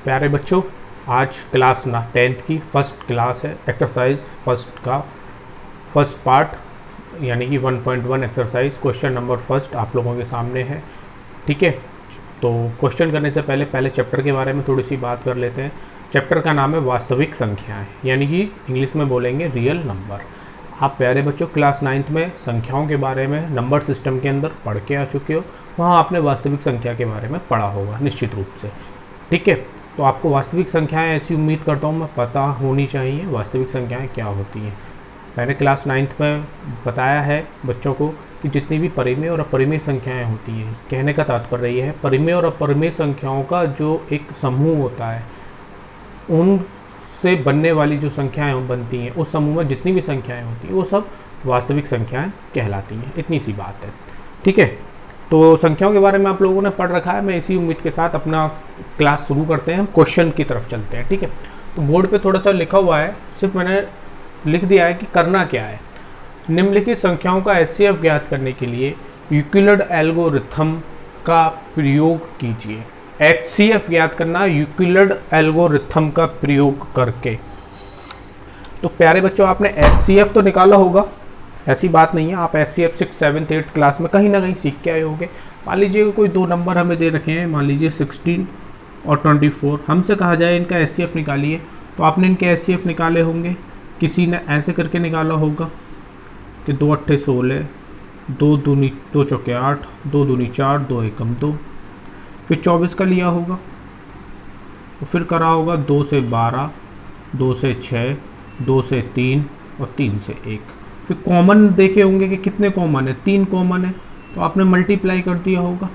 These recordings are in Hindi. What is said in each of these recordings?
प्यारे बच्चों, आज क्लास 10th की फर्स्ट क्लास है। एक्सरसाइज फर्स्ट का फर्स्ट पार्ट यानी कि 1.1 एक्सरसाइज क्वेश्चन नंबर फर्स्ट आप लोगों के सामने है। ठीक है, तो क्वेश्चन करने से पहले चैप्टर के बारे में थोड़ी सी बात कर लेते हैं। चैप्टर का नाम है वास्तविक संख्याएं, यानी कि इंग्लिश में बोलेंगे रियल नंबर। आप प्यारे बच्चों क्लास 9th में संख्याओं के बारे में नंबर सिस्टम के अंदर पढ़ के आ चुके हो, वहाँ आपने वास्तविक संख्या के बारे में पढ़ा होगा निश्चित रूप से। ठीक है, तो आपको वास्तविक संख्याएं ऐसी उम्मीद करता हूँ मैं पता होनी चाहिए वास्तविक संख्याएं क्या होती हैं। मैंने क्लास 9th में बताया है बच्चों को कि जितनी भी परिमेय और अपरिमेय संख्याएं होती हैं, कहने का तात्पर्य ये है परिमेय और अपरिमेय संख्याओं का जो एक समूह होता है, उनसे बनने वाली जो संख्याएं बनती हैं, उस समूह में जितनी भी संख्याएं होती हैं वो सब वास्तविक संख्याएं कहलाती हैं। इतनी सी बात है। ठीक है, तो संख्याओं के बारे में आप लोगों ने पढ़ रखा है। मैं इसी उम्मीद के साथ अपना क्लास शुरू करते हैं, हम क्वेश्चन की तरफ चलते हैं। ठीक है, तो बोर्ड पे थोड़ा सा लिखा हुआ है, सिर्फ मैंने लिख दिया है कि करना क्या है। निम्नलिखित संख्याओं का एचसीएफ ज्ञात करने के लिए यूक्लिड एल्गोरिथम का प्रयोग कीजिए। एचसीएफ ज्ञात करना यूक्लिड एल्गोरिथम का प्रयोग करके। तो प्यारे बच्चों, आपने एचसीएफ तो निकाला होगा, ऐसी बात नहीं है। आप HCF 6th 7th 8th class में कहीं ना कहीं सीख के आए होंगे। मान लीजिए कोई दो नंबर हमें दे रखे हैं, मान लीजिए 16 और 24, हमसे कहा जाए इनका एचसीएफ निकालिए, तो आपने इनके एचसीएफ निकाले होंगे। किसी ने ऐसे करके निकाला होगा कि 2 8 16, 2 दूनी 2 चौके 8, 2 दूनी 4, 2 एकम 2। फिर 24 का लिया होगा, तो फिर करा होगा 2 से 12, 2 से 6, 2 से 3 और 3 से 1। फिर कॉमन देखे होंगे कि कितने कॉमन है, 3 कॉमन है, तो आपने मल्टीप्लाई कर दिया होगा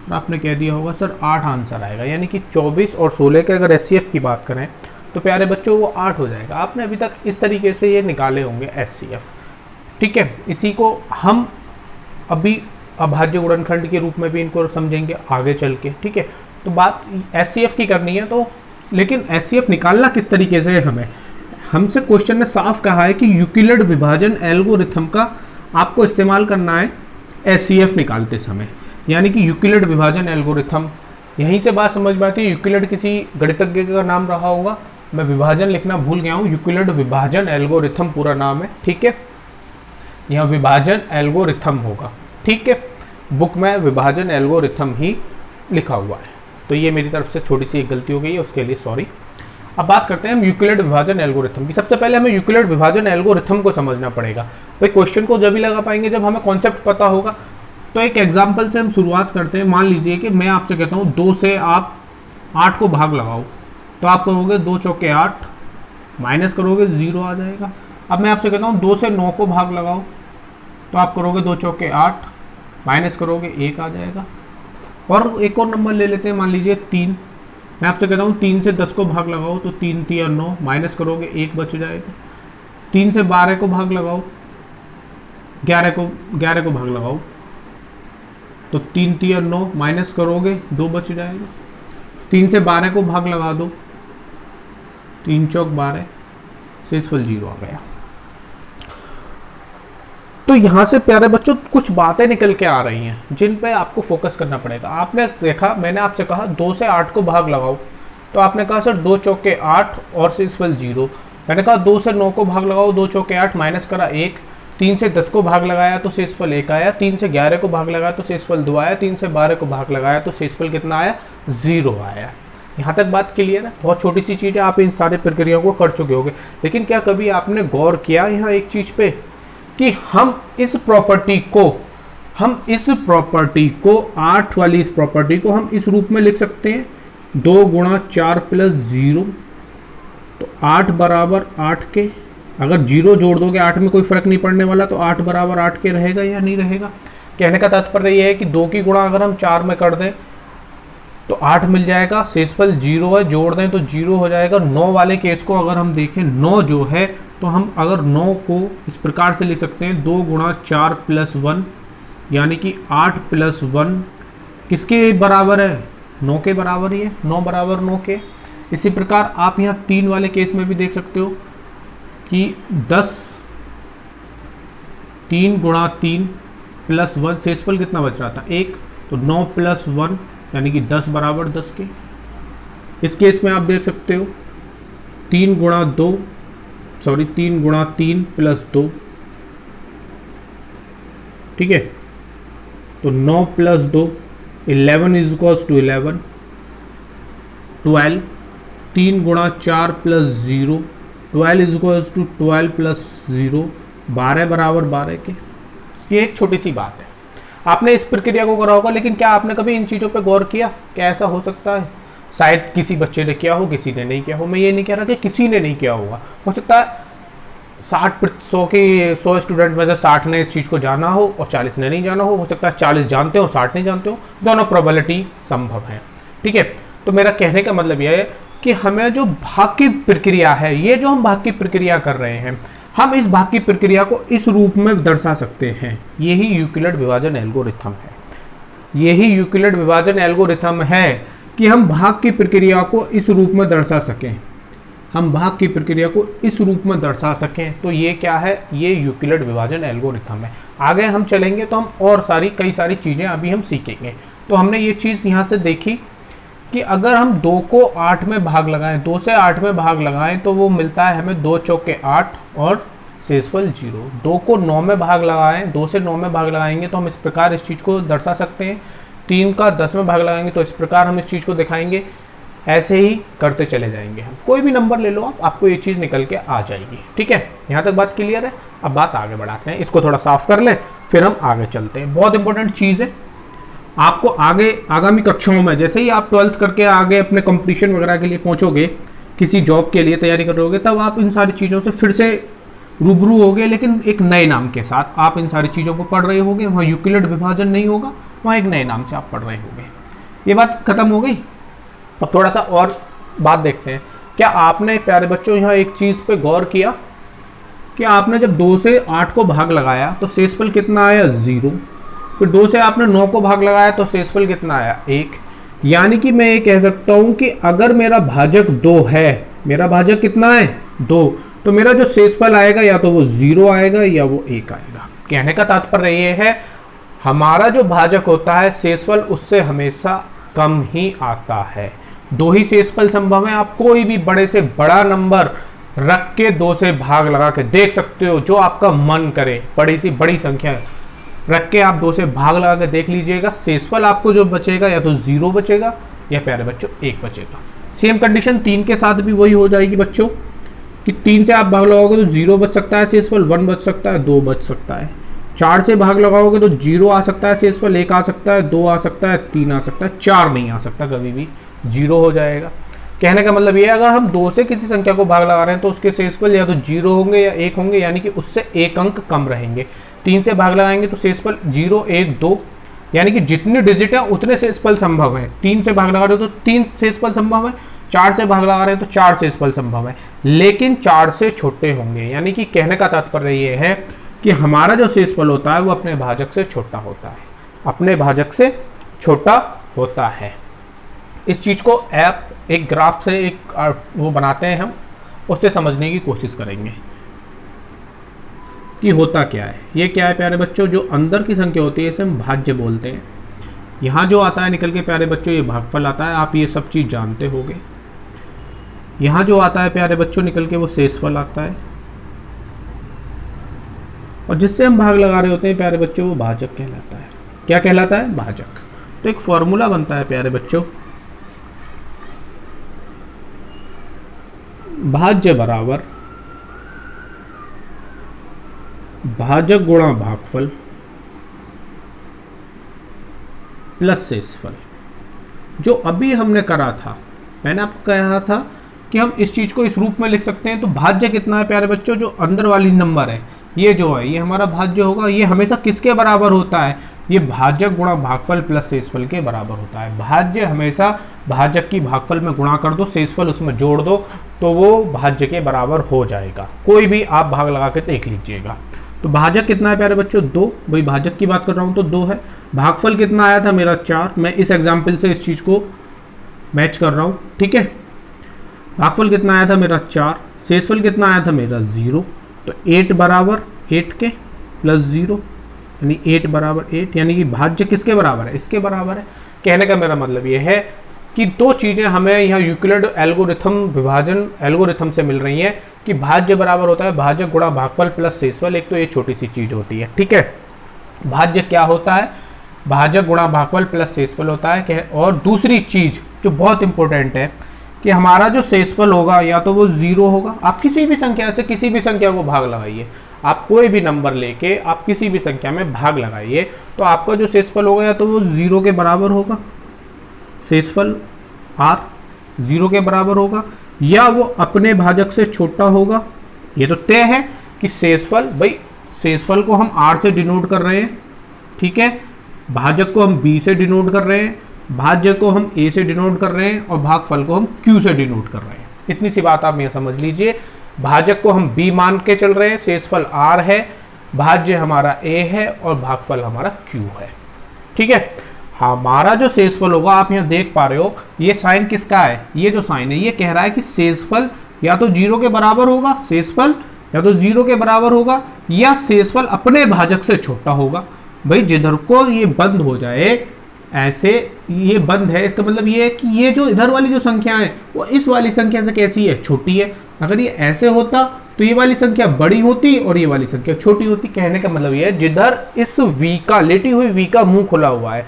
और आपने कह दिया होगा सर 8 आंसर आएगा। यानी कि 24 और 16 के अगर एचसीएफ की बात करें तो प्यारे बच्चों वो 8 हो जाएगा। आपने अभी तक इस तरीके से ये निकाले होंगे एचसीएफ। ठीक है, इसी को हम अभी अभाज्य गुणनखंड के रूप में भी इनको समझेंगे आगे चल के। ठीक है, तो बात एचसीएफ की करनी है, तो लेकिन एचसीएफ निकालना किस तरीके से है, हमसे क्वेश्चन ने साफ कहा है कि यूक्लिड विभाजन एल्गोरिथम का आपको इस्तेमाल करना है एचसीएफ निकालते समय। यानी कि यूक्लिड विभाजन एल्गोरिथम, यहीं से बात समझ में आती है। यूक्लिड किसी गणितज्ञ का नाम रहा होगा, मैं विभाजन लिखना भूल गया हूँ। यूक्लिड विभाजन एल्गोरिथम पूरा नाम है। ठीक है, यहाँ विभाजन एल्गोरिथम होगा। ठीक है, बुक में विभाजन एल्गोरिथम ही लिखा हुआ है, तो ये मेरी तरफ से छोटी सी एक गलती हो गई है, उसके लिए सॉरी। अब बात करते हैं हम यूक्लिड विभाजन एल्गोरिथम की। सबसे पहले हमें यूक्लिड विभाजन एल्गोरिथम को समझना पड़ेगा। भाई क्वेश्चन को जब भी लगा पाएंगे जब हमें कॉन्सेप्ट पता होगा। तो एक एग्जांपल से हम शुरुआत करते हैं। मान लीजिए कि मैं आपसे कहता हूँ 2 से आप 8 को भाग लगाओ, तो आप करोगे 2 चौके 8, माइनस करोगे 0 आ जाएगा। अब मैं आपसे कहता हूँ 2 से 9 को भाग लगाओ, तो आप करोगे 2 चौके 8, माइनस करोगे 1 आ जाएगा। और एक और नंबर ले लेते हैं, मान लीजिए 3, मैं आपसे कहता हूँ 3 से 10 को भाग लगाओ, तो 3 3 9, माइनस करोगे 1 बच जाएगा। 3 से 12 को भाग लगाओ, 11 को भाग लगाओ, तो 3 3 9, माइनस करोगे 2 बच जाएगा। 3 से 12 को भाग लगा दो, 3 चौक 12, शेषफल 0 आ गया। तो यहाँ से प्यारे बच्चों कुछ बातें निकल के आ रही हैं जिन पे आपको फोकस करना पड़ेगा। आपने देखा, मैंने आपसे कहा 2 से 8 को भाग लगाओ, तो आपने कहा सर 2 चौके 8 और शेषफल 0। मैंने कहा 2 से 9 को भाग लगाओ, 2 चौके 8, माइनस करा 1। 3 से 10 को भाग लगाया तो शेषफल 1 आया। 3 से 11 को भाग लगाया तो शेषफल 2 आया। 3 से 12 को भाग लगाया तो शेषफल कितना आया, 0 आया। यहाँ तक बात क्लियर है। बहुत छोटी सी चीज़ है, आप इन सारी प्रक्रियाओं को कर चुके होंगे। लेकिन क्या कभी आपने गौर किया यहाँ एक चीज़ पे कि हम इस प्रॉपर्टी को 8 वाली इस प्रॉपर्टी को हम इस रूप में लिख सकते हैं, 2 गुणा 4 प्लस 0, तो 8 बराबर 8 के। अगर 0 जोड़ दोगे 8 में कोई फर्क नहीं पड़ने वाला, तो 8 बराबर 8 के रहेगा या नहीं रहेगा। कहने का तात्पर्य यह है कि 2 की गुणा अगर हम 4 में कर दें तो 8 मिल जाएगा, शेषफल 0 है, जोड़ दें तो 0 हो जाएगा। 9 वाले केस को अगर हम देखें, 9 जो है, तो हम अगर 9 को इस प्रकार से लिख सकते हैं, 2 गुणा 4 प्लस 1, यानी कि 8 प्लस 1 किसके बराबर है, 9 के बराबर ही है, 9 बराबर 9 के। इसी प्रकार आप यहाँ 3 वाले केस में भी देख सकते हो कि 3 गुणा 3 प्लस 1, शेषफल कितना बच रहा था 1, तो 9 प्लस 1 यानी कि 10 बराबर 10 के। इस केस में आप देख सकते हो 3 गुणा 3 प्लस 2, ठीक है। तो 9 प्लस 2 11 इज इक्वल्स टू 11, 12, 3 गुणा 4 plus 0, 12 is equals to 12 plus 0, 12 बराबर 12 के। ये एक छोटी सी बात है, आपने इस प्रक्रिया को करा होगा, लेकिन क्या आपने कभी इन चीज़ों पे गौर किया? क्या ऐसा हो सकता है? शायद किसी बच्चे ने किया हो, किसी ने नहीं किया हो। मैं ये नहीं कह रहा कि किसी ने नहीं किया होगा, हो सकता है 100 स्टूडेंट में से 60 ने इस चीज़ को जाना हो और 40 ने नहीं जाना हो सकता है 40 जानते हो 60 नहीं जानते हो, दोनों प्रोबेबिलिटी संभव है, ठीक है। तो मेरा कहने का मतलब यह है कि हमें जो भाग की प्रक्रिया है, ये जो हम भाग की प्रक्रिया कर रहे हैं, हम इस भाग की प्रक्रिया को इस रूप में दर्शा सकते हैं। यही यूक्लिड विभाजन एल्गोरिथम है, यही यूक्लिड विभाजन एल्गोरिथम है कि हम भाग की प्रक्रिया को इस रूप में दर्शा सकें, हम भाग की प्रक्रिया को इस रूप में दर्शा सकें। तो ये क्या है? ये यूक्लिड विभाजन एल्गोरिथम है। आगे हम चलेंगे तो हम और कई सारी चीज़ें अभी हम सीखेंगे। तो हमने ये चीज़ यहाँ से देखी कि अगर हम 2 को 8 में भाग लगाएं, 2 से 8 में भाग लगाएं तो वो मिलता है हमें 2 चौके 8 और शेषफल 0। 2 को 9 में भाग लगाएं, 2 से 9 में भाग लगाएंगे तो हम इस प्रकार इस चीज़ को दर्शा सकते हैं। 3 का 10 में भाग लगाएंगे तो इस प्रकार हम इस चीज़ को दिखाएंगे। ऐसे ही करते चले जाएंगे हम, कोई भी नंबर ले लो आप, आपको ये चीज़ निकल के आ जाएगी, ठीक है। यहाँ तक बात क्लियर है? अब बात आगे बढ़ाते हैं, इसको थोड़ा साफ कर लें फिर हम आगे चलते हैं। बहुत इंपॉर्टेंट चीज़ है, आपको आगे आगामी कक्षाओं में जैसे ही आप 12th करके आगे अपने कंपटीशन वगैरह के लिए पहुँचोगे, किसी जॉब के लिए तैयारी करोगे, तब आप इन सारी चीज़ों से फिर से रूबरू होगे, लेकिन एक नए नाम के साथ आप इन सारी चीज़ों को पढ़ रहे होगे। वहाँ यूक्लिड विभाजन नहीं होगा, वहाँ एक नए नाम से आप पढ़ रहे होगे। ये बात खत्म हो गई। अब थोड़ा सा और बात देखते हैं। क्या आपने प्यारे बच्चों यहाँ एक चीज़ पे गौर किया कि आपने जब 2 से 8 को भाग लगाया तो शेषफल कितना आया? 0। फिर 2 से आपने 9 को भाग लगाया तो शेषफल कितना आया? 1। यानी कि मैं ये कह सकता हूँ कि अगर मेरा भाजक 2 है, मेरा भाजक कितना है? 2, तो मेरा जो शेषफल आएगा या तो वो 0 आएगा या वो 1 आएगा। कहने का तात्पर्य ये है, हमारा जो भाजक होता है शेषफल उससे हमेशा कम ही आता है। 2 ही शेषफल संभव है। आप कोई भी बड़े से बड़ा नंबर रख के 2 से भाग लगा के देख सकते हो, जो आपका मन करे, बड़ी सी बड़ी संख्या रख के आप 2 से भाग लगा के देख लीजिएगा, शेषफल आपको जो बचेगा या तो 0 बचेगा या प्यारे बच्चों 1 बचेगा। सेम कंडीशन 3 के साथ भी वही हो जाएगी बच्चों कि 3 से आप भाग लगाओगे तो 0 बच सकता है शेषफल, 1 बच सकता है, 2 बच सकता है। 4 से भाग लगाओगे तो 0 आ सकता है शेषफल, 1 आ सकता है, 2 आ सकता है, 3 आ सकता है, 4 नहीं आ सकता, कभी भी 0 हो जाएगा। कहने का मतलब ये है, अगर हम 2 से किसी संख्या को भाग लगा रहे हैं तो उसके शेषफल या तो 0 होंगे या 1 होंगे, यानी कि उससे 1 अंक कम रहेंगे। 3 से भाग लगाएंगे तो शेषफल 0, 1, 2, यानी कि जितने डिजिट हैं उतने शेषफल संभव है। 3 से भाग लगा रहे हो तो 3 शेषफल संभव है, 4 से भाग लगा रहे हैं तो 4 शेषफल संभव है, लेकिन 4 से छोटे होंगे। यानी कि कहने का तात्पर्य ये है कि हमारा जो शेषफल होता है वो अपने भाजक से छोटा होता है, अपने भाजक से छोटा होता है। इस चीज़ को आप एक ग्राफ से एक वो बनाते हैं, हम उससे समझने की कोशिश करेंगे कि होता क्या है। ये क्या है प्यारे बच्चों? जो अंदर की संख्या होती है इसे हम भाज्य बोलते हैं। यहाँ जो आता है निकल के प्यारे बच्चों ये भागफल आता है, आप ये सब चीज़ जानते होंगे। यहाँ जो आता है प्यारे बच्चों निकल के वो शेषफल आता है, और जिससे हम भाग लगा रहे होते हैं प्यारे बच्चों वो भाजक कहलाता है। क्या कहलाता है? भाजक। तो एक फॉर्मूला बनता है प्यारे बच्चों, भाज्य बराबर भाजक गुणा भागफल प्लस शेषफल। जो अभी हमने करा था, मैंने आपको कहा था कि हम इस चीज़ को इस रूप में लिख सकते हैं। तो भाज्य कितना है प्यारे बच्चों? जो अंदर वाली नंबर है ये जो है ये हमारा भाज्य होगा। ये हमेशा किसके बराबर होता है? ये भाजक गुणा भागफल प्लस शेषफल के बराबर होता है। भाज्य हमेशा भाजक की भागफल में गुणा कर दो, शेषफल उसमें जोड़ दो, तो वो भाज्य के बराबर हो जाएगा। कोई भी आप भाग लगा के देख लीजिएगा। तो भाजक कितना है प्यारे बच्चों? 2। भाई भाजक की बात कर रहा हूँ तो 2 है। भागफल कितना आया था मेरा? 4। मैं इस एग्जाम्पल से इस चीज़ को मैच कर रहा हूँ, ठीक है। भागफल कितना आया था मेरा? 4। शेषफल कितना आया था मेरा? 0। तो 8 बराबर 8 के प्लस 0, यानी 8 बराबर 8, यानी कि भाज्य किसके बराबर है? इसके बराबर है। कहने का मेरा मतलब ये है कि दो चीज़ें हमें यहाँ यूक्लिड एल्गोरिथम विभाजन एल्गोरिथम से मिल रही हैं कि भाज्य बराबर होता है भाजक गुणा भागफल प्लस शेषफल। एक तो ये छोटी सी चीज़ होती है, ठीक है। भाज्य क्या होता है, भाजक गुणा भागफल प्लस शेषफल होता है। और दूसरी चीज़ जो बहुत इंपॉर्टेंट है कि हमारा जो शेषफल होगा या तो वो 0 होगा। आप किसी भी संख्या से किसी भी संख्या को भाग लगाइए, आप कोई भी नंबर लेके आप किसी भी संख्या में भाग लगाइए तो आपका जो शेषफल होगा या तो वो 0 के बराबर होगा, शेषफल r 0 के बराबर होगा, या वो अपने भाजक से छोटा होगा। ये तो तय है कि शेषफल, भाई शेषफल को हम r से डिनोट कर रहे हैं, ठीक है, भाजक को हम b से डिनोट कर रहे हैं, भाज्य को हम a से डिनोट कर रहे हैं और भागफल को हम q से डिनोट कर रहे हैं। इतनी सी बात आप ये समझ लीजिए। भाजक को हम b मान के चल रहे हैं, शेषफल r है, भाज्य हमारा a है और भागफल हमारा q है, ठीक है। हमारा जो शेषफल होगा आप यहाँ देख पा रहे हो, ये साइन किसका है, ये जो साइन है ये कह रहा है कि शेषफल या तो 0 के बराबर होगा, शेषफल या तो 0 के बराबर होगा या शेषफल अपने भाजक से छोटा होगा। भाई जिधर को ये बंद हो जाए, ऐसे ये बंद है, इसका मतलब ये है कि ये जो इधर वाली जो संख्या है वो इस वाली संख्या से कैसी है, छोटी है। अगर ये ऐसे होता तो ये वाली संख्या बड़ी होती और ये वाली संख्या छोटी होती। कहने का मतलब ये है जिधर इस v का, लेटी हुई v का मुंह खुला हुआ है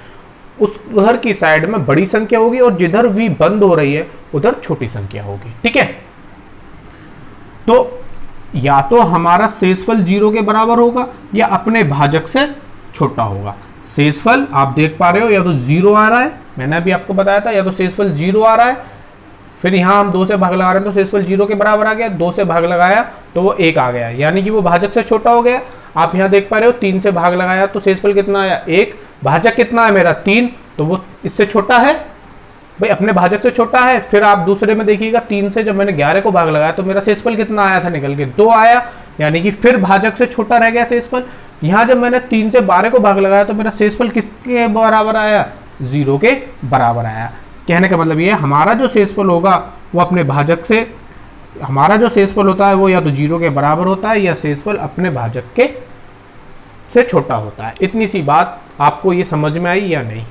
उस उधर की साइड में बड़ी संख्या होगी और जिधर v बंद हो रही है उधर छोटी संख्या होगी, ठीक है। तो या तो हमारा शेषफल 0 के बराबर होगा या अपने भाजक से छोटा होगा। शेषफल आप देख पा रहे हो या तो 0 आ रहा है, मैंने अभी आपको बताया था, या तो शेषफल 0 आ रहा है, फिर यहाँ हम 2 से भाग लगा रहे हैं तो शेषफल 0 के बराबर आ गया, 2 से भाग लगाया तो वो 1 आ गया, यानी कि वो भाजक से छोटा हो गया। आप यहाँ देख पा रहे हो 3 से भाग लगाया तो शेषफल कितना आया, 1, भाजक कितना है मेरा 3, तो वो इससे छोटा है, भाई अपने भाजक से छोटा है। फिर आप दूसरे में देखिएगा 3 से जब मैंने 11 को भाग लगाया तो मेरा शेषफल कितना आया था निकल के, 2 आया, यानी कि फिर भाजक से छोटा रह गया शेषफल। यहाँ जब मैंने 3 से 12 को भाग लगाया तो मेरा शेषफल किसके बराबर आया, 0 के बराबर आया। कहने का मतलब ये है हमारा जो शेषफल होगा वो अपने भाजक से, हमारा जो शेषफल होता है वो या तो 0 के बराबर होता है या शेषफल अपने भाजक के से छोटा होता है। इतनी सी बात आपको ये समझ में आई या नहीं,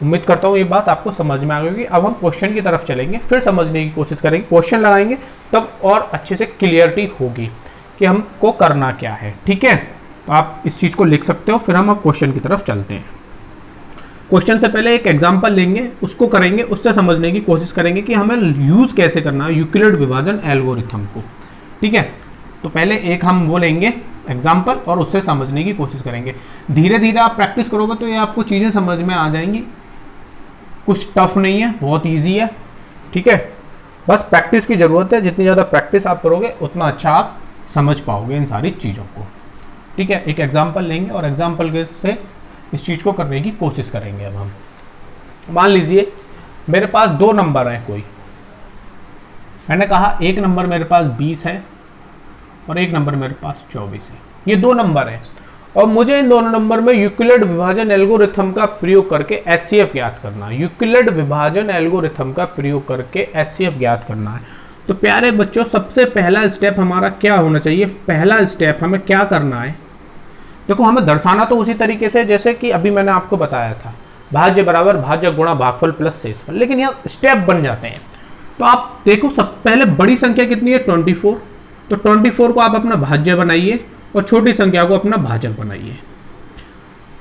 उम्मीद करता हूँ ये बात आपको समझ में आ गई। अब हम क्वेश्चन की तरफ चलेंगे, फिर समझने की कोशिश करेंगे, क्वेश्चन लगाएंगे, तब और अच्छे से क्लियरिटी होगी कि हमको करना क्या है, ठीक है। तो आप इस चीज़ को लिख सकते हो, फिर हम अब क्वेश्चन की तरफ चलते हैं। क्वेश्चन से पहले एक एग्जाम्पल लेंगे, उसको करेंगे, उससे समझने की कोशिश करेंगे कि हमें यूज़ कैसे करना है यूक्लिड विभाजन एल्गोरिथम को, ठीक है। तो पहले एक हम वो लेंगे एग्जाम्पल और उससे समझने की कोशिश करेंगे। धीरे धीरे आप प्रैक्टिस करोगे तो ये आपको चीज़ें समझ में आ जाएंगी, कुछ टफ नहीं है, बहुत ईजी है, ठीक है। बस प्रैक्टिस की ज़रूरत है, जितनी ज़्यादा प्रैक्टिस आप करोगे उतना अच्छा आप समझ पाओगे इन सारी चीज़ों को, ठीक है। एक एग्जाम्पल लेंगे और एग्जाम्पल के से इस चीज़ को करने की कोशिश करेंगे। अब हम मान लीजिए मेरे पास 2 नंबर हैं, कोई मैंने कहा एक नंबर मेरे पास 20 है और एक नंबर मेरे पास 24 है, ये 2 नंबर है और मुझे इन दोनों नंबर में यूक्लिड विभाजन एल्गोरिथम का प्रयोग करके एचसीएफ ज्ञात करना है। यूक्लिड विभाजन एल्गोरिथम का प्रयोग करके एचसीएफ ज्ञात करना है। तो प्यारे बच्चों, सबसे पहला स्टेप हमारा क्या होना चाहिए, पहला स्टेप हमें क्या करना है, देखो हमें दर्शाना तो उसी तरीके से जैसे कि अभी मैंने आपको बताया था, भाज्य बराबर भाजक गुणा भागफल प्लस शेषफल, लेकिन यहाँ स्टेप बन जाते हैं। तो आप देखो सब पहले बड़ी संख्या कितनी है 24, तो 24 को आप अपना भाज्य बनाइए और छोटी संख्या को अपना भाजक बनाइए।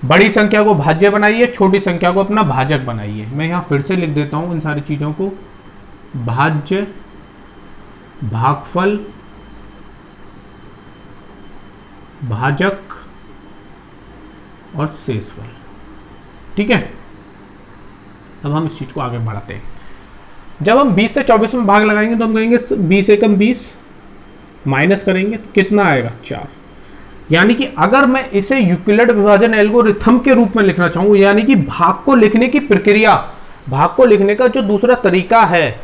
बड़ी संख्या को भाज्य बनाइए, छोटी संख्या को अपना भाजक बनाइए। मैं यहाँ फिर से लिख देता हूँ इन सारी चीज़ों को, भाज्य, भागफल, भाजक और शेषफल, ठीक है। अब हम इस चीज़ को आगे बढ़ाते हैं। जब हम 20 से 24 में भाग लगाएंगे तो हम कहेंगे 20 एकम 20, माइनस करेंगे तो कितना आएगा 4। यानी कि अगर मैं इसे यूक्लिड विभाजन एल्गोरिथम के रूप में लिखना चाहूँ, यानी कि भाग को लिखने की प्रक्रिया, भाग को लिखने का जो दूसरा तरीका है,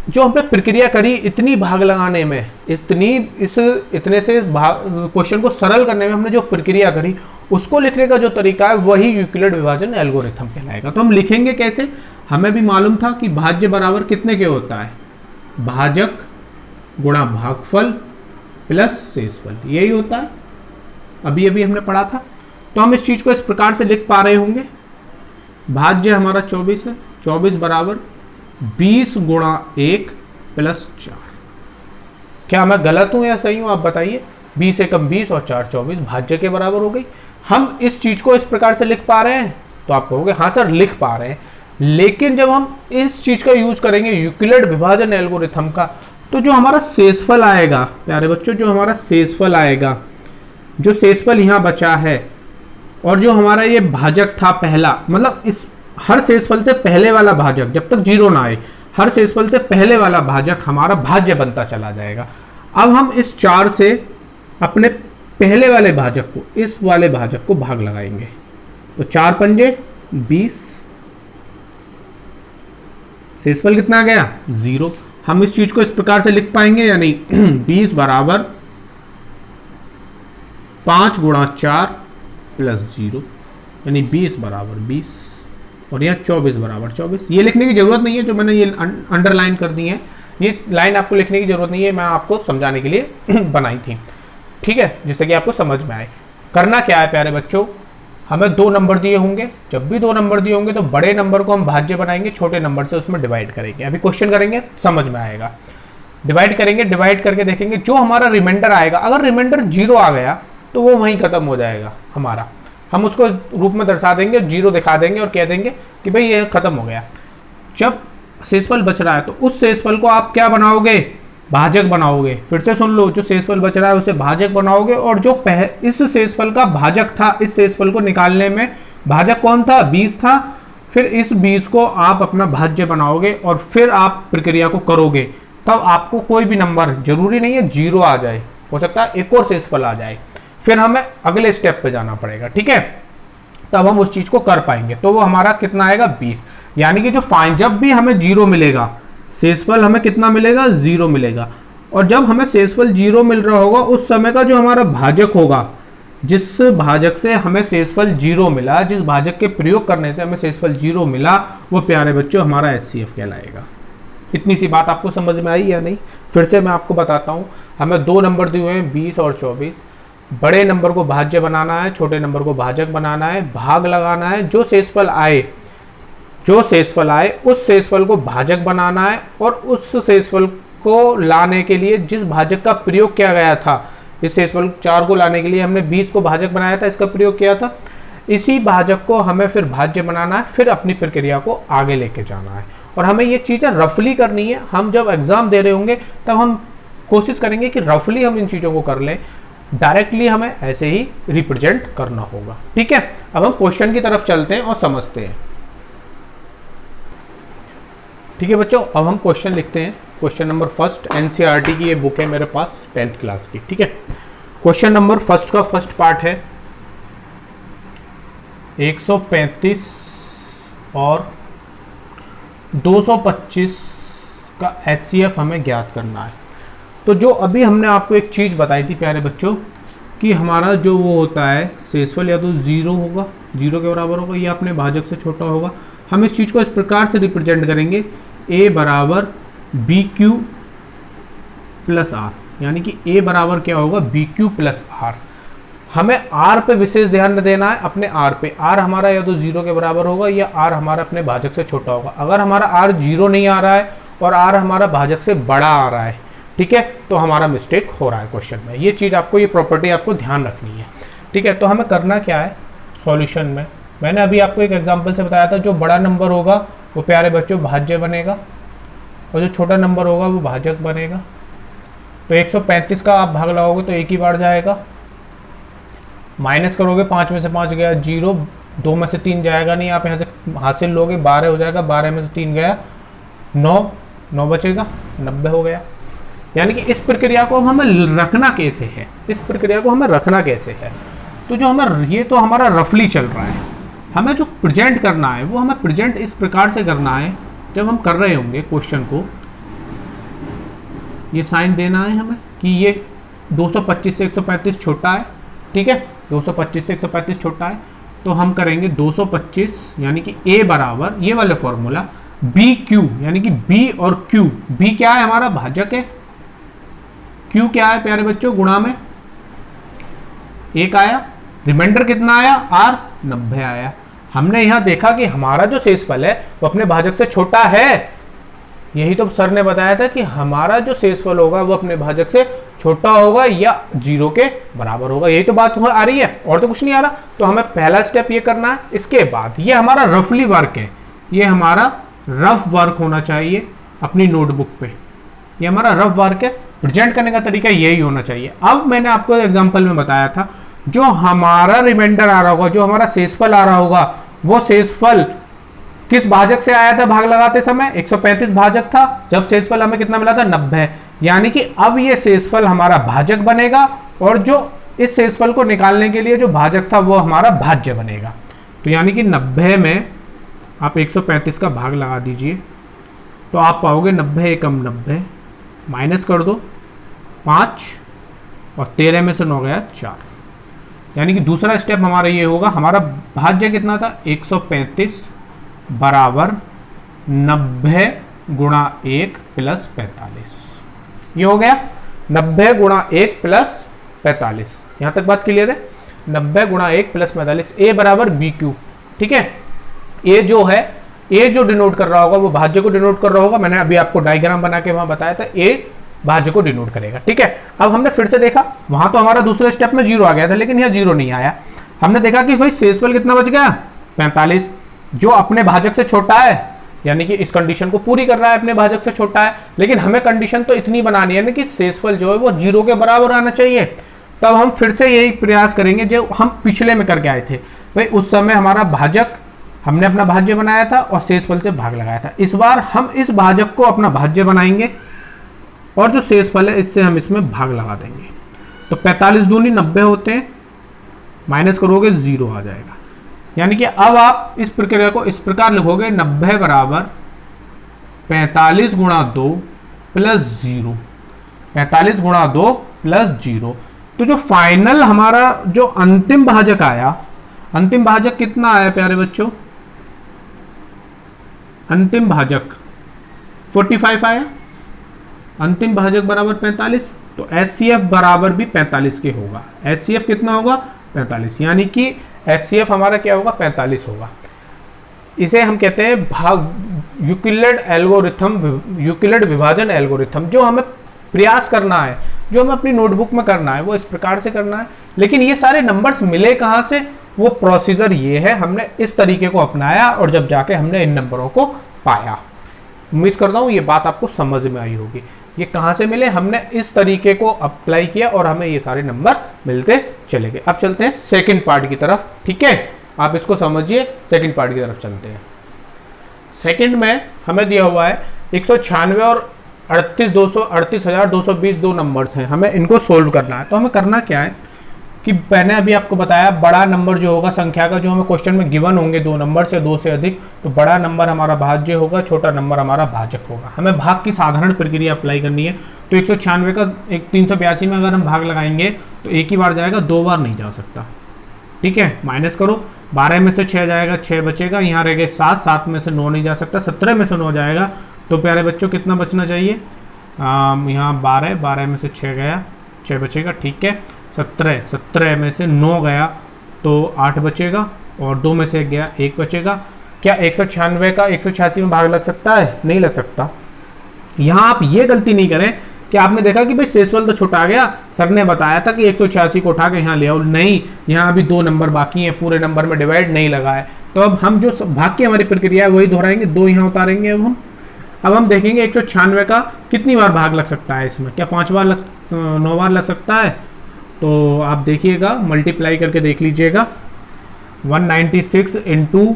जो हमने प्रक्रिया करी इतनी भाग लगाने में, इतने से क्वेश्चन को सरल करने में हमने जो प्रक्रिया करी, उसको लिखने का जो तरीका है वही यूक्लिड विभाजन एल्गोरिथम कहलाएगा। तो हम लिखेंगे कैसे, हमें भी मालूम था कि भाज्य बराबर कितने के होता है, भाजक गुणा भागफल प्लस शेषफल, यही होता है, अभी अभी हमने पढ़ा था। तो हम इस चीज़ को इस प्रकार से लिख पा रहे होंगे, भाज्य हमारा 24 है, 24 बराबर 20 गुणा 1 प्लस 4। क्या मैं गलत हूं या सही हूं, आप बताइए। 20 एकम 20 और 4 24, भाज्य के बराबर हो गई। हम इस चीज को इस प्रकार से लिख पा रहे हैं, तो आप कहोगे हाँ सर लिख पा रहे हैं, लेकिन जब हम इस चीज का यूज करेंगे यूक्लिड विभाजन एल्गोरिथम का, तो जो हमारा शेषफल आएगा प्यारे बच्चों, जो हमारा शेषफल आएगा, जो शेषफल यहाँ बचा है, और जो हमारा ये भाजक था पहला, मतलब इस हर शेषफल से पहले वाला भाजक जब तक 0 ना आए, हर शेषफल से पहले वाला भाजक हमारा भाज्य बनता चला जाएगा। अब हम इस 4 से अपने पहले वाले भाजक को, इस वाले भाजक को भाग लगाएंगे, तो 4 पंजे 20, शेषफल कितना गया 0। हम इस चीज को इस प्रकार से लिख पाएंगे या नहीं 20 बराबर 5 गुणा 4 प्लस 0, यानी 20 बराबर 20, और यहाँ 24 बराबर 24। ये लिखने की जरूरत नहीं है, जो मैंने ये अंडरलाइन कर दी है, ये लाइन आपको लिखने की जरूरत नहीं है, मैं आपको समझाने के लिए बनाई थी, ठीक है, जिससे कि आपको समझ में आए। करना क्या है प्यारे बच्चों, हमें 2 नंबर दिए होंगे, जब भी 2 नंबर दिए होंगे तो बड़े नंबर को हम भाज्य बनाएंगे, छोटे नंबर से उसमें डिवाइड करेंगे। अभी क्वेश्चन करेंगे समझ में आएगा। डिवाइड करेंगे, डिवाइड करके देखेंगे जो हमारा रिमाइंडर आएगा, अगर रिमाइंडर 0 आ गया तो वो वहीं खत्म हो जाएगा हमारा, हम उसको रूप में दर्शा देंगे, 0 दिखा देंगे और कह देंगे कि भाई ये खत्म हो गया। जब शेषफल बच रहा है तो उस शेषफल को आप क्या बनाओगे, भाजक बनाओगे। फिर से सुन लो, जो शेषफल बच रहा है उसे भाजक बनाओगे, और जो इस शेषफल का भाजक था, इस शेषफल को निकालने में भाजक कौन था 20 था, फिर इस 20 को आप अपना भाज्य बनाओगे और फिर आप प्रक्रिया को करोगे, तब आपको कोई भी नंबर, जरूरी नहीं है 0 आ जाए, हो सकता है एक और शेषफल आ जाए, फिर हमें अगले स्टेप पे जाना पड़ेगा, ठीक है, तब हम उस चीज को कर पाएंगे। तो वो हमारा कितना आएगा 20, यानी कि जो जब भी हमें 0 मिलेगा, शेषफल हमें कितना मिलेगा 0 मिलेगा, और जब हमें शेषफल 0 मिल रहा होगा उस समय का जो हमारा भाजक होगा, जिस भाजक से हमें शेषफल 0 मिला, जिस भाजक के प्रयोग करने से हमें शेषफल 0 मिला, वो प्यारे बच्चों हमारा HCF कहलाएगा। इतनी सी बात आपको समझ में आई या नहीं? फिर से मैं आपको बताता हूँ, हमें 2 नंबर दिए हुए हैं 20 और 24, बड़े नंबर को भाज्य बनाना है, छोटे नंबर को भाजक बनाना है, भाग लगाना है, जो शेषफल आए उस शेषफल को भाजक बनाना है, और उस शेषफल को लाने के लिए जिस भाजक का प्रयोग किया गया था, इस शेषफल 4 को लाने के लिए हमने 20 को भाजक बनाया था, इसका प्रयोग किया था, इसी भाजक को हमें फिर भाज्य बनाना है, फिर अपनी प्रक्रिया को आगे लेके जाना है। और हमें ये चीज़ें रफली करनी है, हम जब एग्जाम दे रहे होंगे तब हम कोशिश करेंगे कि रफली हम इन चीज़ों को कर लें, डायरेक्टली हमें ऐसे ही रिप्रेजेंट करना होगा, ठीक है। अब हम क्वेश्चन की तरफ चलते हैं और समझते हैं, ठीक है बच्चों। अब हम क्वेश्चन लिखते हैं, क्वेश्चन नंबर फर्स्ट, NCERT की ये बुक है मेरे पास 10th क्लास की, ठीक है। क्वेश्चन नंबर फर्स्ट का फर्स्ट पार्ट है 135 और 225 का HCF हमें ज्ञात करना है। तो जो अभी हमने आपको एक चीज़ बताई थी प्यारे बच्चों, कि हमारा जो वो होता है शेषफल या तो 0 होगा, 0 के बराबर होगा, या अपने भाजक से छोटा होगा। हम इस चीज़ को इस प्रकार से रिप्रेजेंट करेंगे, A बराबर BQ प्लस R, यानी कि A बराबर क्या होगा BQ प्लस R। हमें R पे विशेष ध्यान देना है, अपने R पे। R हमारा या तो 0 के बराबर होगा या R हमारा अपने भाजक से छोटा होगा। अगर हमारा R 0 नहीं आ रहा है और R हमारा भाजक से बड़ा आ रहा है, ठीक है, तो हमारा मिस्टेक हो रहा है क्वेश्चन में। ये चीज़ आपको, ये प्रॉपर्टी आपको ध्यान रखनी है, ठीक है। तो हमें करना क्या है सॉल्यूशन में, मैंने अभी आपको एक एग्जांपल से बताया था, जो बड़ा नंबर होगा वो प्यारे बच्चों भाज्य बनेगा, और जो छोटा नंबर होगा वो भाजक बनेगा। तो 135 का आप भाग लगाओगे तो एक ही बार जाएगा, माइनस करोगे 5 में से 5 गया 0, 2 में से 3 जाएगा नहीं, आप यहाँ से हासिल लोगे 12 हो जाएगा, 12 में से 3 गया 9 बचेगा, 90 हो गया। यानी कि इस प्रक्रिया को हमें रखना कैसे है, इस प्रक्रिया को हमें रखना कैसे है, तो जो हमें, ये तो हमारा रफली चल रहा है, हमें जो प्रेजेंट करना है वो हमें प्रेजेंट इस प्रकार से करना है। जब हम कर रहे होंगे क्वेश्चन को, ये साइन देना है हमें कि ये 225 से 135 छोटा है, ठीक है, 225 से 135 छोटा है, तो हम करेंगे 225, यानी कि A बराबर ये वाला फॉर्मूला BQ, यानी कि B और Q, B क्या है हमारा भाजक है, Q क्या है प्यारे बच्चों गुणा में 1 आया, रिमाइंडर कितना आया R 90 आया। हमने यहां देखा कि हमारा जो शेषफल है वो अपने भाजक से छोटा है, यही तो सर ने बताया था कि हमारा जो शेषफल होगा वो अपने भाजक से छोटा होगा या 0 के बराबर होगा। यही तो बात आ रही है, और तो कुछ नहीं आ रहा। तो हमें पहला स्टेप ये करना है। इसके बाद ये हमारा रफली वर्क है, ये हमारा रफ वर्क होना चाहिए अपनी नोटबुक पे। ये हमारा रफ वर्क है, प्रेजेंट करने का तरीका यही होना चाहिए। अब मैंने आपको एग्जाम्पल में बताया था, जो हमारा रिमाइंडर आ रहा होगा, जो हमारा शेषफल आ रहा होगा, वो शेषफल किस भाजक से आया था भाग लगाते समय? 135 भाजक था। जब शेषफल हमें कितना मिला था? 90। यानी कि अब ये शेषफल हमारा भाजक बनेगा, और जो इस शेषफल को निकालने के लिए जो भाजक था वो हमारा भाज्य बनेगा। तो यानी कि 90 में आप 135 का भाग लगा दीजिए, तो आप पाओगे 90 एकम 90, माइनस कर दो 5, और 13 में से 9 गया 4। यानी कि दूसरा स्टेप हमारा ये होगा, हमारा भाज्य कितना था? 135 बराबर 90 गुणा 1 प्लस 45। ये हो गया 90 गुणा 1 प्लस 45। यहां तक बात क्लियर है? 90 गुणा 1 प्लस 45, ए बराबर बी क्यू। ठीक है, ए जो है, ए जो डिनोट कर रहा होगा वो भाज्य को डिनोट कर रहा होगा। मैंने अभी आपको डायग्राम बना के वहां बताया था, ए भाज्य को डिनोट करेगा। ठीक है, अब हमने फिर से देखा, वहां तो हमारा दूसरे स्टेप में 0 आ गया था, लेकिन यहाँ 0 नहीं आया। हमने देखा कि भाई शेषफल कितना बच गया? 45, जो अपने भाजक से छोटा है, यानी कि इस कंडीशन को पूरी कर रहा है, अपने भाजक से छोटा है। लेकिन हमें कंडीशन तो इतनी बनानी है ना कि शेषफल जो है वो 0 के बराबर आना चाहिए। तब हम फिर से यही प्रयास करेंगे जो हम पिछले में करके आए थे। भाई उस समय हमारा भाजक, हमने अपना भाज्य बनाया था और शेषफल से भाग लगाया था। इस बार हम इस भाजक को अपना भाज्य बनाएंगे, और जो शेषफल है इससे हम इसमें भाग लगा देंगे। तो 45 दूनी 90 होते हैं, माइनस करोगे 0 आ जाएगा। यानी कि अब आप इस प्रक्रिया को इस प्रकार लिखोगे, 90 बराबर 45 गुणा 2 प्लस 0, 45 गुणा 2 प्लस 0। तो जो फाइनल हमारा जो अंतिम भाजक आया, अंतिम भाजक कितना आया प्यारे बच्चों? अंतिम भाजक 45 आया। अंतिम भाजक बराबर 45, तो HCF बराबर भी 45 के होगा। HCF कितना होगा? 45। यानी कि HCF हमारा क्या होगा? 45 होगा। इसे हम कहते हैं भाग यूक्लिड एल्गोरिथम, यूक्लिड विभाजन एल्गोरिथम। जो हमें प्रयास करना है, जो हमें अपनी नोटबुक में करना है, वो इस प्रकार से करना है। लेकिन ये सारे नंबर्स मिले कहाँ से? वो प्रोसीजर ये है, हमने इस तरीके को अपनाया और जब जाके हमने इन नंबरों को पाया। उम्मीद करता हूँ ये बात आपको समझ में आई होगी। ये कहाँ से मिले? हमने इस तरीके को अप्लाई किया और हमें ये सारे नंबर मिलते चले गए। अब चलते हैं सेकंड पार्ट की तरफ। ठीक है, आप इसको समझिए, सेकंड पार्ट की तरफ चलते हैं। सेकंड में हमें दिया हुआ है 196 और 38,220 दो नंबर्स हैं, हमें इनको सोल्व करना है। तो हमें करना क्या है कि मैंने अभी आपको बताया, बड़ा नंबर जो होगा संख्या का, जो हमें क्वेश्चन में गिवन होंगे 2 नंबर से 2 से अधिक, तो बड़ा नंबर हमारा भाज्य होगा, छोटा नंबर हमारा भाजक होगा। हमें भाग की साधारण प्रक्रिया अप्लाई करनी है। तो 196 का 382 में अगर हम भाग लगाएंगे तो एक ही बार जाएगा, 2 बार नहीं जा सकता। ठीक है, माइनस करो, 12 में से 6 जाएगा, 6 बचेगा, यहाँ रह गए 7, 7 में से 9 नहीं जा सकता, 17 में से 9 जाएगा। तो प्यारे बच्चों कितना बचना चाहिए? यहाँ 12, 12 में से 6 गया, 6 बचेगा। ठीक है, 17, 17 में से 9 गया तो 8 बचेगा, और 2 में से 1 गया, 1 बचेगा। क्या 196 का 186 में भाग लग सकता है? नहीं लग सकता। यहाँ आप ये गलती नहीं करें कि आपने देखा कि भाई शेषफल तो छोटा आ गया, सर ने बताया था कि 186 को उठा के यहाँ ले आओ। नहीं, यहाँ अभी 2 नंबर बाकी हैं, पूरे नंबर में डिवाइड नहीं लगा है। तो अब हम जो भाग की हमारी प्रक्रिया है वही दोहराएंगे, 2 यहाँ उतारेंगे। अब हम देखेंगे 196 का कितनी बार भाग लग सकता है इसमें। क्या 5 बार 9 बार लग सकता है? तो आप देखिएगा, मल्टीप्लाई करके देख लीजिएगा। 196 इंटू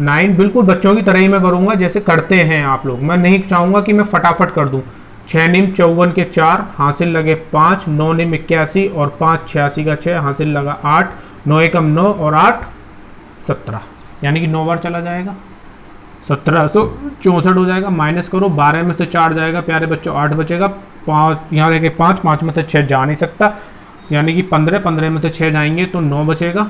9, बिल्कुल बच्चों की तरह ही मैं करूँगा जैसे करते हैं आप लोग। मैं नहीं चाहूँगा कि मैं फटाफट कर दूँ। 6 निम 54 के 4, हासिल लगे 5, 9 निम 81 और 5 86 का 6, हासिल लगा 8, 9 एकम 9 और 8 17, यानी कि 9 बार चला जाएगा, 1764 हो जाएगा। माइनस करो, 12 में से 4 जाएगा प्यारे बच्चों, 8 बचेगा, 5 यहाँ रह गए 5, 5 में से 6 जा नहीं सकता, यानी कि 15, 15 में से 6 जाएंगे तो 9 बचेगा।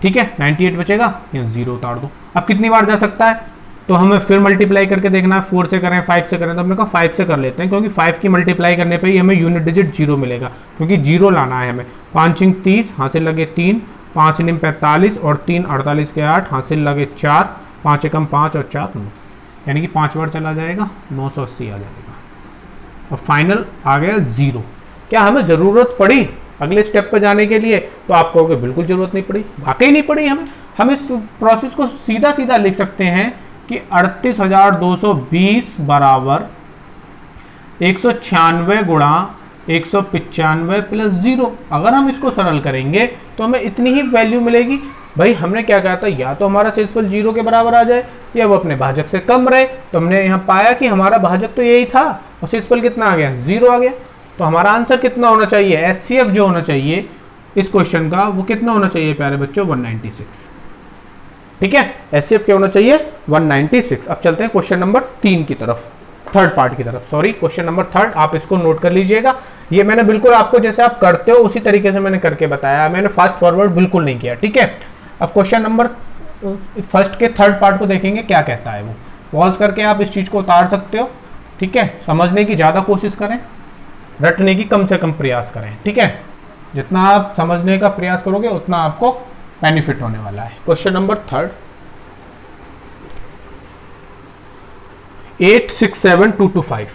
ठीक है, 98 बचेगा, यहाँ 0 उतार दो। अब कितनी बार जा सकता है? तो हमें फिर मल्टीप्लाई करके देखना है, 4 से करें 5 से करें, तो हमने कहा 5 से कर लेते हैं, क्योंकि 5 की मल्टीप्लाई करने पे ही हमें यूनिट डिजिट 0 मिलेगा, क्योंकि 0 लाना है हमें। 5 इंक 30, हासिल लगे 3, 5 निम 45 और 3 48 के 8, हासिल लगे 4, 5 एकम 5 और 4 9, यानी कि 5 बार चला जाएगा, 980 आ जाएगा। और फाइनल आ गया 0। क्या हमें ज़रूरत पड़ी अगले स्टेप पर जाने के लिए? तो आप कहोगे बिल्कुल ज़रूरत नहीं पड़ी, वाकई नहीं पड़ी हमें। हम इस प्रोसेस को सीधा सीधा लिख सकते हैं कि 38,220 बराबर 196 गुणा 195 प्लस 0। अगर हम इसको सरल करेंगे तो हमें इतनी ही वैल्यू मिलेगी। भाई हमने क्या कहा था, या तो हमारा शेषफल 0 के बराबर आ जाए या वो अपने भाजक से कम रहे। तो हमने यहाँ पाया कि हमारा भाजक तो यही था और शेषफल कितना आ गया, 0 आ गया। तो हमारा आंसर कितना होना चाहिए, एचसीएफ जो होना चाहिए इस क्वेश्चन का वो कितना होना चाहिए प्यारे बच्चों, 196। ठीक है, एचसीएफ क्या होना चाहिए, 196। अब चलते हैं क्वेश्चन नंबर 3 की तरफ, थर्ड पार्ट की तरफ। सॉरी, क्वेश्चन नंबर 3, आप इसको नोट कर लीजिएगा। ये मैंने बिल्कुल आपको जैसे आप करते हो उसी तरीके से मैंने करके बताया, मैंने फास्ट फॉरवर्ड बिल्कुल नहीं किया। ठीक है, अब क्वेश्चन नंबर फर्स्ट के थर्ड पार्ट को देखेंगे क्या कहता है वो। पॉज करके आप इस चीज को उतार सकते हो। ठीक है, समझने की ज्यादा कोशिश करें, रटने की कम से कम प्रयास करें। ठीक है, जितना आप समझने का प्रयास करोगे उतना आपको बेनिफिट होने वाला है। क्वेश्चन नंबर 3, 867,225,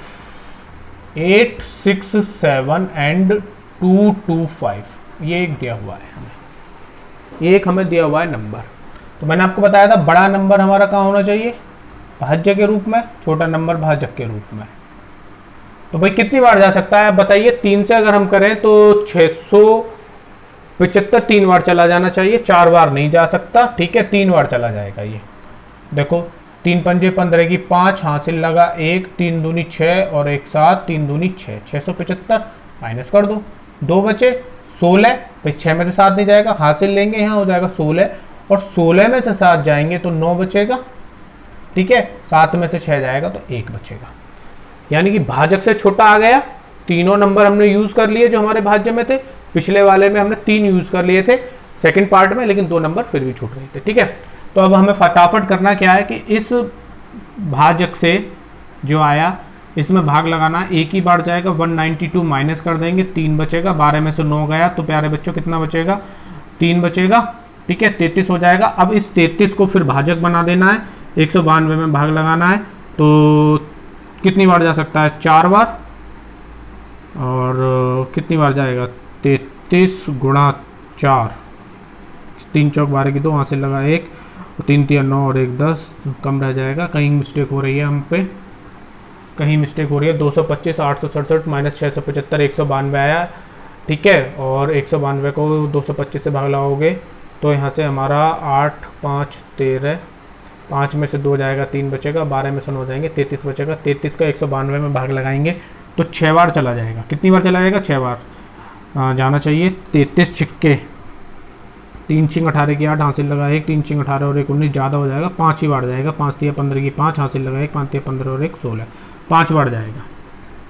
867 एंड 225 ये एक दिया हुआ है हमें, एक हमें दिया हुआ है नंबर। तो मैंने आपको बताया था बड़ा नंबर हमारा कहाँ होना चाहिए, भाज्य के रूप में, छोटा नंबर भाजक के रूप में। तो भाई कितनी बार जा सकता है आप बताइए। 3 से अगर हम करें तो 675 3 बार चला जाना चाहिए, 4 बार नहीं जा सकता। ठीक है, 3 बार चला जाएगा। ये देखो 3 पंजे 15 की 5, हासिल लगा 1, 3 दूनी 6 और 1 7, 3 दूनी 6, 675 माइनस कर दो, 2 बचे 16। भाई 6 में से 7 नहीं जाएगा, हासिल लेंगे यहाँ हो जाएगा 16 और 16 में से 7 जाएंगे तो 9 बचेगा। ठीक है, 7 में से 6 जाएगा तो 1 बचेगा। यानी कि भाजक से छोटा आ गया। तीनों नंबर हमने यूज कर लिए जो हमारे भाज्य में थे। पिछले वाले में हमने 3 यूज कर लिए थे सेकंड पार्ट में, लेकिन 2 नंबर फिर भी छूट रहे थे। ठीक है, तो अब हमें फटाफट करना क्या है कि इस भाजक से जो आया इसमें भाग लगाना। एक ही बार जाएगा, 192 माइनस कर देंगे, 3 बचेगा। 12 में से 9 गया तो प्यारे बच्चों कितना बचेगा, 3 बचेगा। ठीक है, 33 हो जाएगा। अब इस 33 को फिर भाजक बना देना है, 192 में भाग लगाना है। तो कितनी बार जा सकता है, 4 बार। और कितनी बार जाएगा, 33 गुणा 4, 3 चौक 12 की 2, हासिल लगा 1, 3 3 9 और 1 10, कम रह जाएगा। कहीं मिस्टेक हो रही है हम पे, कहीं मिस्टेक हो रही है। 225 867 माइनस 675 192 आया। ठीक है, और 192 को 225 से भाग लगाओगे तो यहाँ से हमारा 8 5 13, 5 में से 2 जाएगा, 3 बचेगा। 12 में से 9 जाएंगे, 33 बचेगा। 33 का 192 में भाग लगाएंगे तो 6 बार चला जाएगा। कितनी बार चला जाएगा, 6 बार जाना चाहिए। 33 छिक्के 3 छिंग 18 की 8, हासिल लगा 1, 3 छिंग 18 और 1 19, ज़्यादा हो जाएगा, 5 ही बार जाएगा। 5 3 15 की 5, हासिल लगा 1, 5 3 15 और 1 16, 5 बार जाएगा।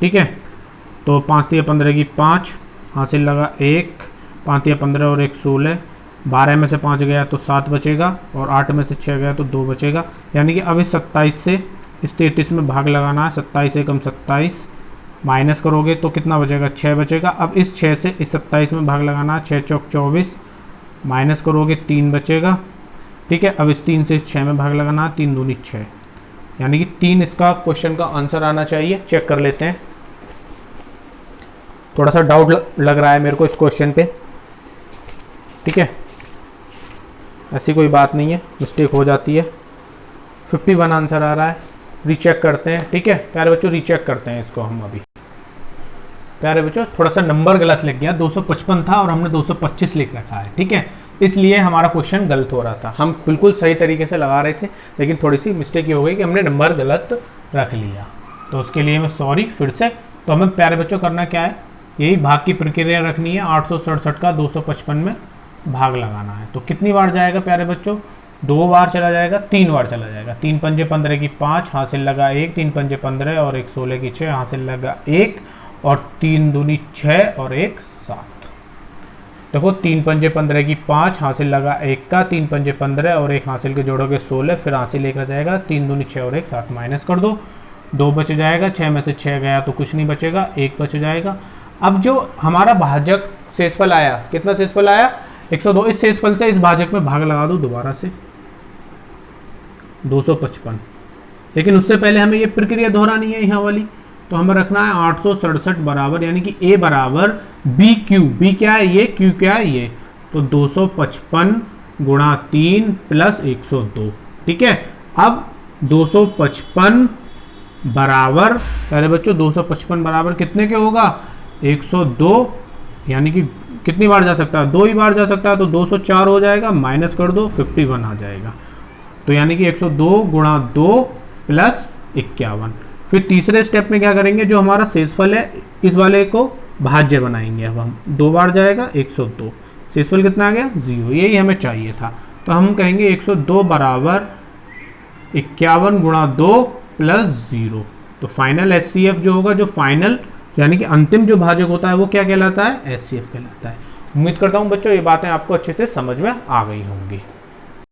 ठीक है, तो 5 3 15 की 5, हासिल लगा 1, 5 3 15 और 1 16, 12 में से 5 गया तो 7 बचेगा और 8 में से 6 गया तो 2 बचेगा। यानी कि अब इस 27 से इस 33 में भाग लगाना है। 27 एकम 27 माइनस करोगे तो कितना बचेगा, 6 बचेगा। अब इस 6 से इस 27 में भाग लगाना है। 6 चौक 24 माइनस करोगे 3 बचेगा। ठीक है, अब इस 3 से इस 6 में भाग लगाना है। 3 दूनी 6, यानी कि 3 इसका क्वेश्चन का आंसर आना चाहिए। चेक कर लेते हैं, थोड़ा सा डाउट लग रहा है मेरे को इस क्वेश्चन पे। ठीक है, ऐसी कोई बात नहीं है, मिस्टेक हो जाती है। 51 आंसर आ रहा है, रीचेक करते हैं। ठीक है प्यारे बच्चों, रीचेक करते हैं इसको हम अभी। प्यारे बच्चों थोड़ा सा नंबर गलत लिख गया, 255 था और हमने 225 लिख रखा है। ठीक है, इसलिए हमारा क्वेश्चन गलत हो रहा था। हम बिल्कुल सही तरीके से लगा रहे थे, लेकिन थोड़ी सी मिस्टेक ये हो गई कि हमने नंबर गलत रख लिया। तो उसके लिए मैं सॉरी फिर से। तो हमें प्यारे बच्चों करना क्या है, यही भाग की प्रक्रिया रखनी है। 867 का 255 में भाग लगाना है। तो कितनी बार जाएगा प्यारे बच्चों, 2 बार चला जाएगा, 3 बार चला जाएगा। 3 पंजे 15 की 5, हासिल लगा 1, 3 पंजे 15 और 1 16 की 6, हासिल लगा 1 और 3 दूनी 6 और 1 7। देखो 3 पंजे 15 की 5, हासिल लगा 1 का, 3 पंजे 15 और 1 हासिल के जोड़ोगे 16, फिर हासिल 1 रह जाएगा। 3 दूनी 6 और 1 7 माइनस कर दो, 2 बच जाएगा। 6 में से 6 गया तो कुछ नहीं बचेगा, 1 बच जाएगा। अब जो हमारा भाजक शेषफल आया, कितना शेषफल आया, 102। इस शेषफल से इस भाजक में भाग लगा दो दोबारा से, 255। लेकिन उससे पहले हमें ये प्रक्रिया दोहरानी है यहाँ वाली, तो हमें रखना है 867 बराबर, यानी कि a बराबर बी क्यू, बी क्या है ये, क्यू क्या है ये, तो 255 गुणा 3 प्लस 102। ठीक है, अब 255 बराबर, पहले बच्चों 255 बराबर कितने के होगा, 102, यानी कि कितनी बार जा सकता है, 2 ही बार जा सकता है, तो 204 हो जाएगा, माइनस कर दो 51 आ जाएगा। तो यानी कि 102 गुणा 2 प्लस 51। फिर तीसरे स्टेप में क्या करेंगे, जो हमारा शेषफल है इस वाले को भाज्य बनाएंगे। अब हम 2 बार जाएगा 102, शेषफल कितना आ गया 0, यही हमें चाहिए था। तो हम कहेंगे 102 बराबर 51 गुणा 2 प्लस 0। तो फाइनल HCF जो होगा, जो फाइनल यानी कि अंतिम जो भाजक होता है वो क्या कहलाता है, HCF कहलाता है। उम्मीद करता हूँ बच्चों ये बातें आपको अच्छे से समझ में आ गई होंगी।